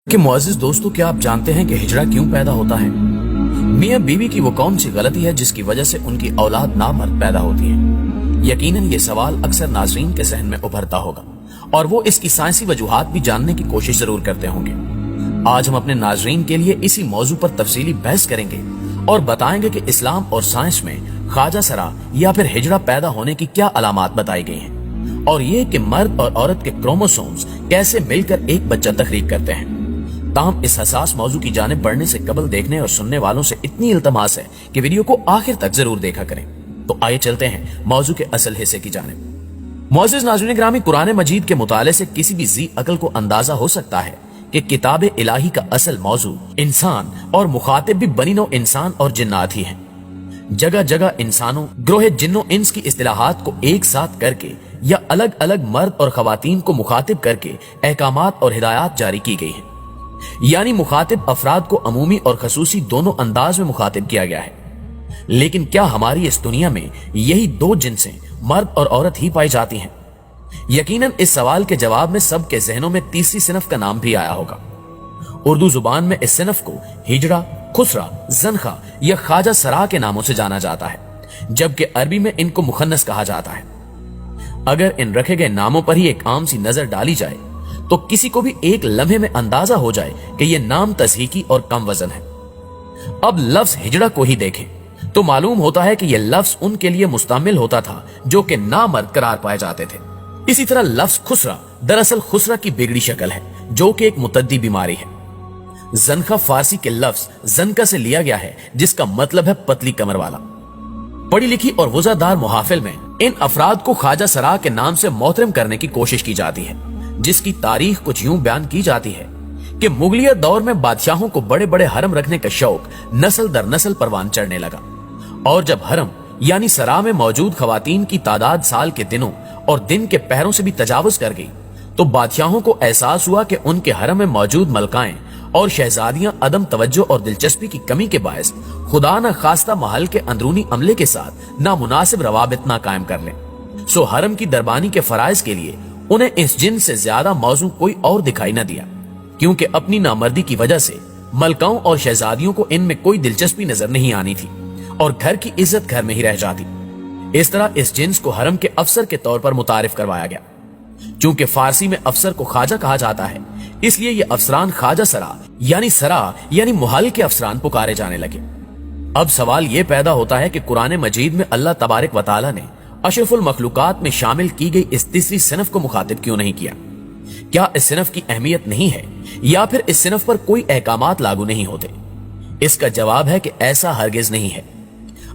کہ मुअज़्ज़िज़ दोस्तों, क्या आप जानते हैं कि हिजड़ा क्यों पैदा होता है? मियां बीवी की वो कौन सी गलती है जिसकी वजह से उनकी औलाद नामर्द पैदा होती है? यकीनन ये सवाल अक्सर नाज़रीन के ज़हन में उभरता होगा और वो इसकी साइंसी वजूहात भी जानने की कोशिश जरूर करते होंगे। आज हम अपने नाज़रीन के लिए इसी मौजू पर तफसीली बहस करेंगे और बताएंगे कि इस्लाम और साइंस में ख्वाजा सरा या फिर हिजड़ा पैदा होने की क्या अलामात बताई गई हैं और ये कि मर्द और औरत के क्रोमोसोम्स कैसे मिलकर एक बच्चा तखलीक करते हैं। ताहम इस हसास मौजू की जानिब बढ़ने से कबल देखने और सुनने वालों से इतनी इल्तमास है कि वीडियो को आखिर तक जरूर देखा करें। तो आइए चलते हैं मौजू के असल हिस्से की जानिब। मुअज़्ज़िज़ नाज़रीन ग्रामी, कुरान मजीद के मुताले से किसी भी जी अकल को अंदाजा हो सकता है कि किताब इलाही का असल मौजू इंसान और मुखातिब भी बनी नौ इंसान और जिन्नात ही हैं। जगह जगह इंसानों, ग्रोह जिन्नों इंस की इस्तिलाहात को एक साथ करके या अलग अलग मर्द और खवातीन को मुखातिब करके अहकामात और हिदायत जारी की गई है। यानी मुखातिब अफराद को अमूमी और खसूसी दोनों अंदाज में मुखातिब किया गया है। लेकिन क्या हमारी इस दुनिया में यही दो जिन्सें मर्द और औरत ही पाई जाती हैं? यकीनन इस सवाल के जवाब में सबके जहनों में तीसरी सिनफ का नाम भी आया होगा। उर्दू जुबान में इस सिनफ को हिजड़ा, खुसरा, जनखा या ख्वाजा सरा के नामों से जाना जाता है, जबकि अरबी में इनको मुखन्नस कहा जाता है। अगर इन रखे गए नामों पर ही एक आम सी नजर डाली जाए तो किसी को भी एक लम्हे में अंदाजा हो जाए कि यह नाम तस्हीकी और कम वजन है। अब लफ्ज हिजड़ा को ही देखें तो मालूम होता है कि यह लफ्ज उनके लिए मुस्तमिल होता था जो कि नामर्द करार पाए जाते थे। इसी तरह लफ्ज खुसरा दरअसल खुसरा की बिगड़ी शक्ल है जो कि एक मुतद्दी बीमारी है। जनखा फारसी के लफ्ज जनका से लिया गया है जिसका मतलब है पतली कमर वाला। पढ़ी लिखी और वज़ादार मुहाफिल में इन अफराद को ख्वाजा सरा के नाम से मोहतरम करने की कोशिश की जाती है, जिसकी तारीख कुछ यूं बयान की जाती है कि मुगलिया दौर में बादशाहों को बड़े बड़े हरम रखने का शौक नस्ल दर नस्ल परवान चढ़ने लगा और जब हरम यानी सरा में मौजूद खवातीन की तादाद साल के दिनों और दिन के पहरों से भी तजावुज कर गई तो बादशाहों को एहसास हुआ कि उनके हरम में मौजूद मलकाएं और शहजादियां अदम तवज्जो और दिलचस्पी की कमी के बायस खुदा न खास्ता महल के अंदरूनी अमले के साथ नामुनासिब रवाबित ना कायम कर लें। सो हरम की दरबानी के फराइज के लिए उन्हें इस जिन से ज्यादा मौजू कोई और दिखाई न दिया, क्योंकि अपनी नामर्दी की वजह से मलकाओं और शहजादियों को इनमें कोई दिलचस्पी नजर नहीं आनी थी और घर की इज्जत घर में ही रह जाती। इस तरह इस जिन्स को हरम के अफसर के तौर पर मुतारिफ करवाया गया। चूंकि फारसी में अफसर को ख्वाजा कहा जाता है, इसलिए ये अफसरान ख्वाजा सरा यानी मुहल के अफसरान पुकारे जाने लगे। अब सवाल ये पैदा होता है कि कुरान मजीद में अल्लाह तबारक व तआला ने अशरफुल मखलूकात में शामिल की गई इस तीसरी सिनफ को मुखातिब क्यों नहीं किया? क्या इस सिनफ की अहमियत नहीं है या फिर इस सिनफ पर कोई अहकामात लागू नहीं होते? इसका जवाब है कि ऐसा हरगिज नहीं है।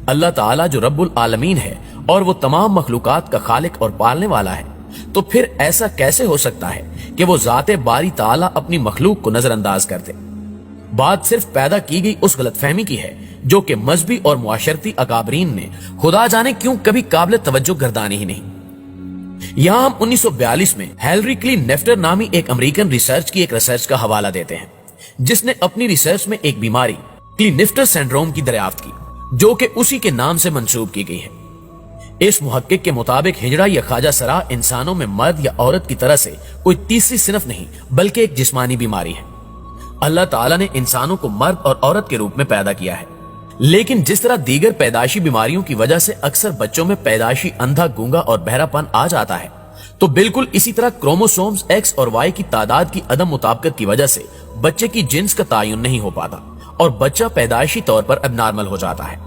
अल्लाह ताला जो रब्बुल आलमीन है और वो तमाम मखलूकात का खालिक और पालने वाला है, तो फिर ऐसा कैसे हो सकता है कि वो जाते बारी ताला अपनी मखलूक को नजरअंदाज कर दे? बात सिर्फ पैदा की गई उस गलतफहमी की है जो कि मजहबी और मुआशरती अकाबरीन ने खुदा जाने क्यों कभी काबिल तवज्जो गर्दानी ही नहीं। यहां हम 1942 में हेनरी क्लीनेफ्टर नामी एक अमेरिकन रिसर्च की एक रिसर्च का हवाला देते हैं, जिसने अपनी रिसर्च में एक बीमारी क्लीनेफ्टर सिंड्रोम की दरियाफ्त की जो कि उसी के नाम से मंसूब की गई है। इस मुहक्किक के मुताबिक हिजड़ा या ख्वाजा सरा इंसानों में मर्द या औरत की तरह से कोई तीसरी सिनफ नहीं बल्कि एक जिस्मानी बीमारी है। अल्लाह ताला ने इंसानों को मर्द और औरत के रूप में पैदा किया है, लेकिन जिस तरह दीगर पैदाइशी बीमारियों की वजह से अक्सर बच्चों में पैदाइशी अंधा, गूंगा और बहरापन आ जाता है, तो बिल्कुल इसी तरह क्रोमोसोम्स एक्स और वाई की तादाद की अदम मुताबिकत की वजह से बच्चे की जिन्स का तायुन नहीं हो पाता और बच्चा पैदाइशी तौर पर एबनॉर्मल हो जाता है।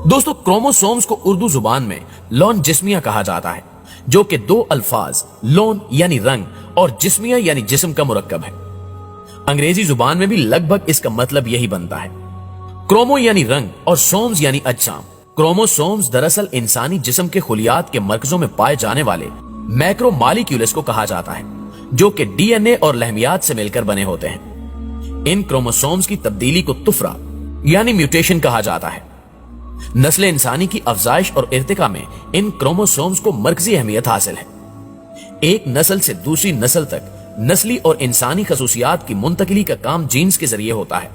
दोस्तों, क्रोमोसोम्स को उर्दू जुबान में लौन जिस्मिया कहा जाता है, जो कि दो अल्फाज लौन यानी रंग और जिस्मिया यानी जिस्म का मुरक्कब है। अंग्रेजी जुबान में भी लगभग इसका मतलब यही बनता है। क्रोमो यानी रंग और सोम्स यानी अजसाम। क्रोमोसोम्स दरअसल इंसानी जिस्म के खुलियात के मरकजों में पाए जाने वाले मैक्रो मॉलिक्यूल्स को कहा जाता है, जो कि डीएनए और लहमियात से मिलकर बने होते हैं। इन क्रोमोसोम्स की तब्दीली को तुफरा यानी म्यूटेशन कहा जाता है। नस्ल इंसानी की अफजाइश और इर्तिका में इन क्रोमोसोम्स को मरकजी अहमियत हासिल है। एक नस्ल से दूसरी नस्ल तक नस्ली और इंसानी खसूसियात की मुंतकिली का काम जीन्स के जरिए होता है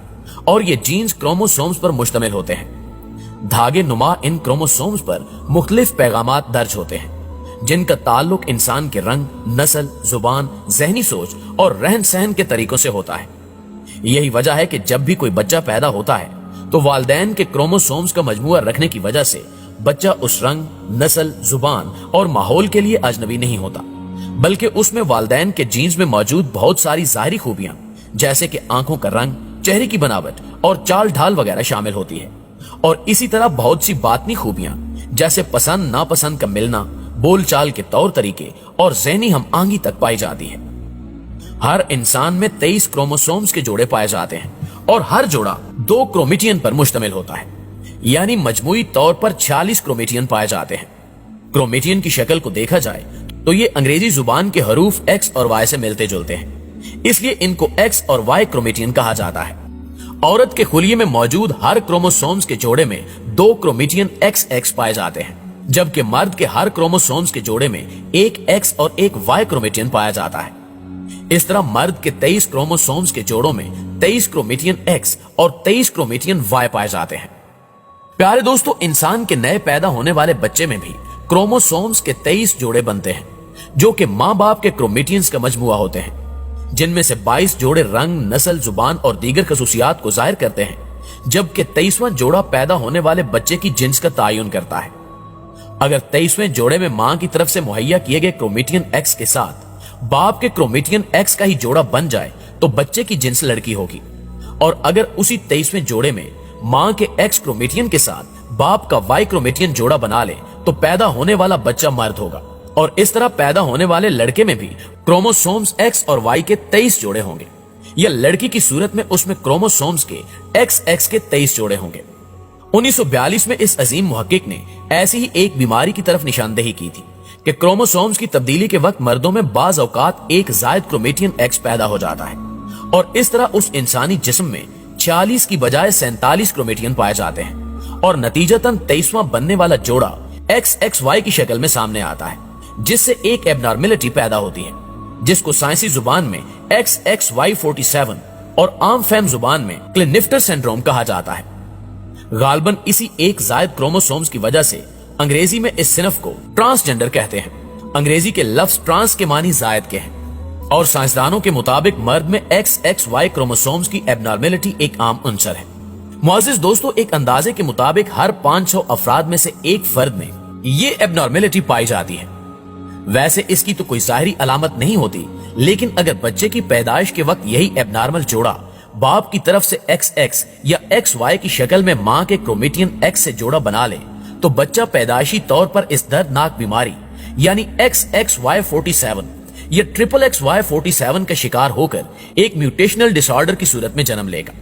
और ये जीन्स क्रोमोसोम्स पर मुश्तमिल होते हैं। धागे नुमा इन क्रोमोसोम्स पर मुख्तलिफ पैगामात दर्ज होते हैं, जिन का ताल्लुक इंसान के रंग, नस्ल, जुबान, जहनी सोच और रहन सहन के तरीकों से होता है। यही वजह है कि जब भी कोई बच्चा पैदा होता है तो वालिदैन के क्रोमोसोम्स का मजमूआ रखने की वजह से बच्चा उस रंग, नस्ल, जुबान और माहौल के लिए अजनबी नहीं होता, बल्कि उसमें वालिदैन के जीन्स में मौजूद बहुत सारी ज़ाहिरी खूबियां जैसे कि आंखों का रंग, चेहरे की बनावट और चाल ढाल वगैरह शामिल होती है। और इसी तरह बहुत सी बातनी खूबियां जैसे पसंद नापसंद का मिलना, बोलचाल के तौर तरीके और ज़हनी हम आंगी तक पाई जाती है। हर इंसान में 23 क्रोमोसोम्स के जोड़े पाए जाते हैं और हर जोड़ा 2 क्रोमेटियन पर मुश्तमिल होता है, यानी मजमूई तौर पर 46 क्रोमेटियन पाए जाते हैं। क्रोमेटियन की शक्ल को देखा जाए तो ये अंग्रेजी जुबान के हरूफ X और Y से मिलते जुलते हैं, इसलिए इनको X और Y क्रोमेटियन कहा जाता है। औरत के खुलिये में मौजूद हर क्रोमोसोम्स के जोड़े में 2 क्रोमेटियन XX पाए जाते हैं, जबकि मर्द के हर क्रोमोसोम्स के जोड़े में एक X और एक Y क्रोमेटियन पाया जाता है। इस तरह मर्द के 23 क्रोमोसोम्स के जोड़ों में 23 क्रोमेटियन X और 23 क्रोमेटियन Y पाए जाते हैं। प्यारे दोस्तों, इंसान के नए पैदा होने वाले बच्चे में भी क्रोमोसोम्स के 23 जोड़े बनते हैं, जो कि माँ बाप के क्रोमेटियंस का मजमुआ होते हैं, जिनमें से 22 जोड़े रंग, नस्ल, जुबान और दीगर खसूसियात को जाहिर करते हैं, जबकि 23वां जोड़ा पैदा होने वाले बच्चे की जिन्स का तायुन करता है। अगर 23वें जोड़े में माँ की तरफ से मुहैया किए गए क्रोमेटियन X के साथ बाप के क्रोमेटियन X का ही जोड़ा बन जाए तो बच्चे की जिन्स लड़की होगी, और अगर उसी 23वें जोड़े में माँ के X क्रोमेटियन के साथ बाप का Y क्रोमेटियन जोड़ा बना ले तो पैदा होने वाला बच्चा मर्द होगा। और इस तरह पैदा होने वाले लड़के में भी क्रोमोसोम्स X और Y के 23 जोड़े होंगे, या लड़की की सूरत में उसमें क्रोमोसोम्स के XX के 23 जोड़े होंगे। 1942 में इस अजीम मुहक्किक ने ऐसी ही एक बीमारी की तरफ निशानदेही की थी कि क्रोमोसोम्स की तब्दीली के वक्त मर्दों में बाज औकात एक जायद क्रोमेटियन X पैदा हो जाता है, और इस तरह उस इंसानी जिस्म में 46 की बजाय 47 क्रोमेटियन पाए जाते हैं, और नतीजतन 23वां बनने वाला जोड़ा XXY की शक्ल में सामने आता है, जिससे एक एबनॉर्मेलिटी पैदा होती है, जिसको साइंसी जुबान में XXY47 और आम फैम जुबान में क्लिनिफ्टर सिंड्रोम कहा जाता है। गालबन इसी एक जायद क्रोमोसोम्स की वजह से अंग्रेजी में इस सिनफ को ट्रांसजेंडर कहते हैं। अंग्रेजी के लफ्ज ट्रांस के मानी जायद के हैं, और साइंसदानों के मुताबिक मर्द में XXY क्रोमोसोम्स की एबनॉर्मेलिटी एक आम अंसर है। मुअज़्ज़िज़ दोस्तों, एक अंदाजे के मुताबिक हर 500 अफराद में से एक फर्द में ये एबनॉर्मेलिटी पाई जाती है। वैसे इसकी तो कोई ज़ाहिरी अलामत नहीं होती, लेकिन अगर बच्चे की पैदाइश के वक्त यही एबनॉर्मल जोड़ा बाप की तरफ से XX या XY की शक्ल में माँ के क्रोमेटियन X से जोड़ा बना ले तो बच्चा पैदाइशी तौर पर इस दर्दनाक बीमारी यानी XXY47 या XXY47 का शिकार होकर एक म्यूटेशनल डिसऑर्डर की सूरत में जन्म लेगा।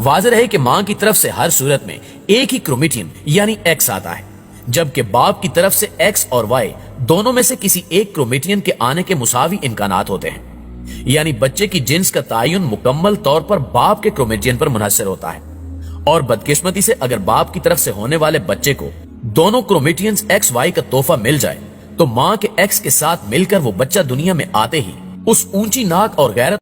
वाज़ेह है कि माँ की तरफ से हर सूरत में एक ही क्रोमेटियन यानी X आता है, जबकि बाप की तरफ से X और Y दोनों में से किसी एक क्रोमेटियन के आने के मुसावी इम्कानात होते हैं, यानी बच्चे की जिन्स का तायुन मुकम्मल तौर पर बाप के क्रोमेटियन पर मुनहसर होता है। और बदकिस्मती से अगर बाप की तरफ से होने वाले बच्चे को दोनों क्रोमेटियंस XY का तोहफा मिल जाए तो माँ के X के साथ मिलकर वो बच्चा दुनिया में आते ही उस ऊंची नाक और गैरत